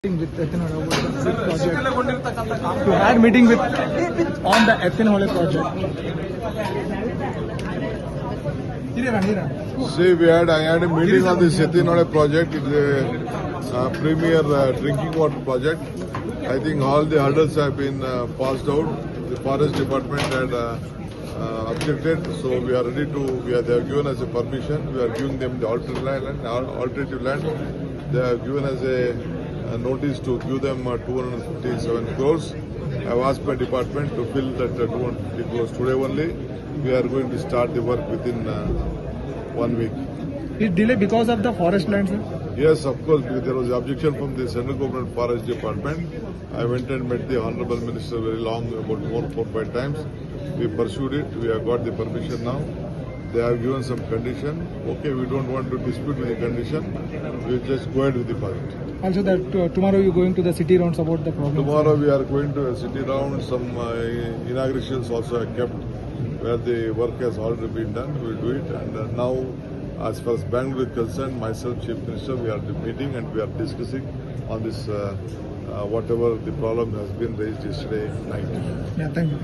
With ethanol about the project. You had meeting with on the ethanol project. See, I had a meeting on this ethanol project. It's a premier drinking water project. I think all the hurdles have been passed out. The forest department had objected, so we are ready to. They have given us a permission. We are giving them the alternative land. They have given us a notice to give them 257 crores. I have asked my department to fill that 250 crores today only. We are going to start the work within 1 week. Is delay because of the forest land, sir? Yes, of course, because there was objection from the Central Government Forest Department. I went and met the Honorable Minister very long, about 4-5 times. We pursued it. We have got the permission now. They have given some condition. Okay, we don't want to dispute with the condition. We just go ahead with the project. Also, that tomorrow you going to the city rounds about the problem. Tomorrow we are going to a city round. Some inaugurations also are kept where the work has already been done. We will do it. And now, as far as Bengaluru is concerned, myself, Chief Minister, we are meeting and we are discussing on this whatever the problem has been raised yesterday night. Yeah, thank you.